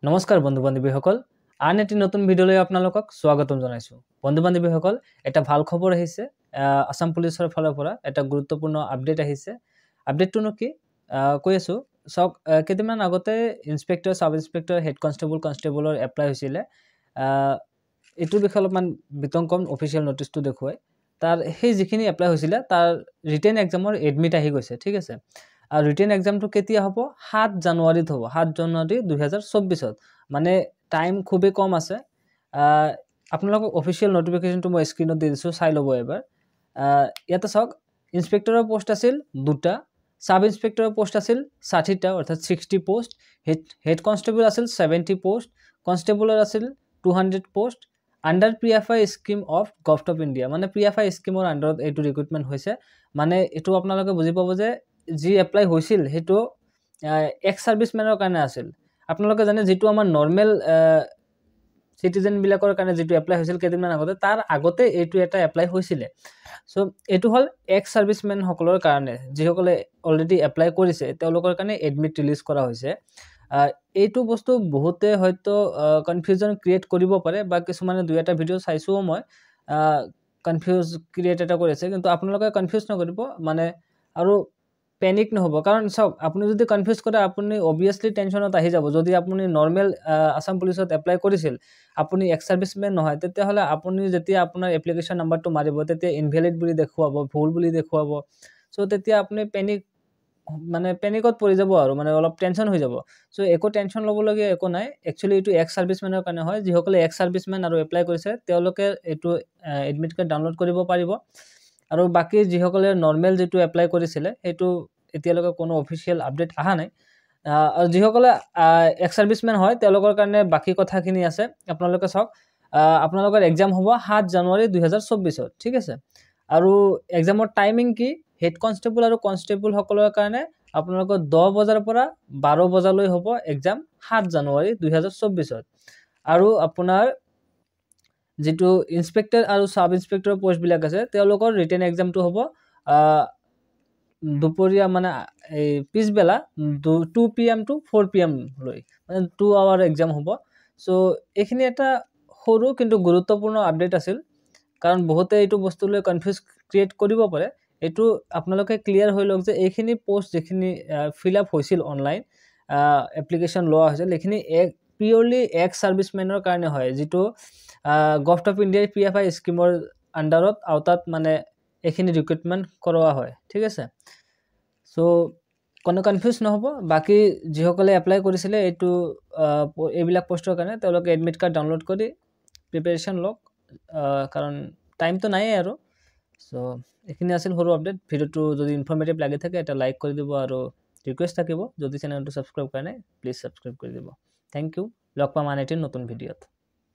নমস্কাৰ বন্ধু বান্ধৱীসকল আন এটি নতুন ভিডিঅলৈ আপোনালোকক স্বাগতম জনাইছো বন্ধু বান্ধৱীসকল এটা ভাল খবৰ আহিছে আসাম পুলিচৰ ফালৰ পৰা এটা গুৰুত্বপূৰ্ণ আপডেট আহিছে আপডেটটো কি কৈ আছো সক কেইদিনমান আগতে ইনস্পেক্টৰ সাব ইনস্পেক্টৰ হেড কনস্টেবলৰ এপ্লাই হৈছিলে এটো বিষয়ে অলপমান বিতংকম অফিচিয়েল নোটিছটো দেখুৱাই তাৰ সেই যিখিনি এপ্লাই হৈছিলে তাৰ ৰিটেন এক্সামৰ এডমিট আহি গৈছে ঠিক আছে আৰ ৰিটেন এক্সামটো কেতিয়া হ'ব 7 জানুৱাৰীত হ'ব 7 জানুৱাৰী 2024 মানে টাইম খুবই কম আছে আপোনালোকক অফিচিয়েল নোটিফিকেশনটো মই স্ক্ৰিনত দি দিছো চাই লব এবাৰ ইয়াতে সক ইনস্পেক্টৰৰ পোষ্ট আছিল দুটা সাব ইনস্পেক্টৰৰ পোষ্ট আছিল 60টা অৰ্থাৎ 60 পোষ্ট হেড কনস্টেবল আছিল 70 পোষ্ট কনস্টেবলৰ আছিল 200 post under PFI scheme of government of India মানে পিএফআই স্কিমৰ আন্ডাৰত এইটো ৰিক্ৰুটমেন্ট হৈছে মানে এটো আপোনালোকে বুজি পাব যে জি এপ্লাই হৈছিল হেতু এক্স সাৰ্ভিসমেনৰ কাৰণে আছিল আপোনালোকে জানে যেটো আমাৰ নৰমাল সিটিজেন বিলাকৰ কাৰণে যেটো এপ্লাই হৈছিল কেদিনমান আগতে তাৰ আগতে এটো এটা এপ্লাই হৈছিল সো এটো হল এক্স সাৰ্ভিসমেন সকলৰ কাৰণে যিসকলে অলৰেডি এপ্লাই কৰিছে তেওঁলোকৰ কাৰণে এডমিট ৰিলিজ কৰা হৈছে এইটো বস্তু বহুতে হয়তো কনফিউজন ক্ৰিয়েট কৰিব পাৰে বা কিছুমানে দুই এটা ভিডিও চাইছো মই কনফিউজ ক্ৰিয়েট এটা কৰিছে কিন্তু আপোনালোকে কনফিউজ নকৰিব মানে আৰু প্যানিক নহব কাৰণ সব আপুনি যদি কনফিউজ কৰে আপুনি obviously টেনশনত আহি যাব যদি আপুনি নৰমাল আসাম পুলিচত এপ্লাই কৰিছিল আপুনি এক্স সাৰ্ভিসমেন নহয় তেতিয়া হলে আপুনি যেতিয়া আপোনাৰ এপ্লিকেশন নাম্বাৰটো মাৰিব তেতিয়া ইনভ্যালিড বুলি দেখুৱাব ভুল বুলি দেখুৱাব সো তেতিয়া আপুনি প্যানিকত পৰি যাব আৰু মানে অলপ টেনশন হৈ যাব সো একো টেনশন লব লগিয়া একো নাই একচুয়ালি এটো এক্স সাৰ্ভিসমেনৰ কাৰণে হয় যিসকলে এক্স সাৰ্ভিসমেন আৰু এপ্লাই কৰিছে তেওঁলোকে এটো এডমিট কাৰ্ড ডাউনলোড কৰিব পাৰিব আৰু বাকি যিসকলে নৰমাল যেটো এপ্লাই কৰিছিল হেতু এতিয়ালৈকে কোনো অফিচিয়েল আপডেট আহা নাই আৰু যিসকলে এক্স সাৰ্ভিসমেন হয় তেওঁলোকৰ কাৰণে বাকি কথাখিনি আছে আপোনালোকে সক আপোনালোকৰ এক্সাম হ'ব 7 জানুৱাৰী 2024 ঠিক আছে আৰু এক্সামৰ টাইমিং কি হেড কনস্টেবল আৰু কনস্টেবল সকলৰ কাৰণে আপোনালোকৰ 10 বজাৰ পৰা 12 বজালৈ হ'ব এক্সাম 7 জানুৱাৰী 2024 আৰু আপোনাৰ যেটো ইনস্পেক্টৰ আৰু সাব ইনস্পেক্টৰ পোষ্ট বিলাক আছে তেওঁলোকৰ ৰিটেন এক্সামটো হ'ব দুপৰীয়া মানে এই পিছবেলা 2 pm টু 4 pm লৈ মানে 2 আৱাৰ এক্সাম হ'ব সো এখিনি এটা সৰু কিন্তু গুৰুত্বপূৰ্ণ আপডেট আছিল কাৰণ বহুতে এইটো বস্তু লৈ কনফিউজ ক্ৰিয়েট কৰিব পাৰে এটো আপোনালোকে ক্লিয়াৰ হৈ লওক যে এইখিনি পোষ্ট যেখিনি ফিল আপ হৈছিল অনলাইন এপ্লিকেশন লোৱা হৈছিল এখিনি পিওৰলি এক্স সাৰ্ভিসমেনৰ কাৰণে হয় যেটো গভৰ্নমেন্ট অফ ইন্ডিয়াৰ পিএফআই স্কিমৰ আন্ডাৰত আউটাত মানে এখিনি ৰিক্ৰুটমেন্ট কৰোৱা হয় ঠিক আছে সো কোনো কনফিউজ নহব বাকি যিসকলে এপ্লাই কৰিছিলে এটো এইবিলাক পোষ্টৰ কাৰণে তেওঁলোকে এডমিট কাৰ্ড ডাউনলোড কৰি প্ৰিপাৰেচন লওক কাৰণ টাইমটো নাই আৰু সো এখিনি আছিল সৰু আপডেট ভিডিওটো যদি ইনফৰমেটিভ লাগি থাকে এটা লাইক কৰি দিব আৰু ৰিকুৱেষ্ট থাকিব যদি চেনেলটো সাবস্ক্ৰাইব কৰা নাই প্লিজ সাবস্ক্ৰাইব কৰি দিব থ্যাংক ইউ লগ পাম আন এটি নতুন ভিডিওত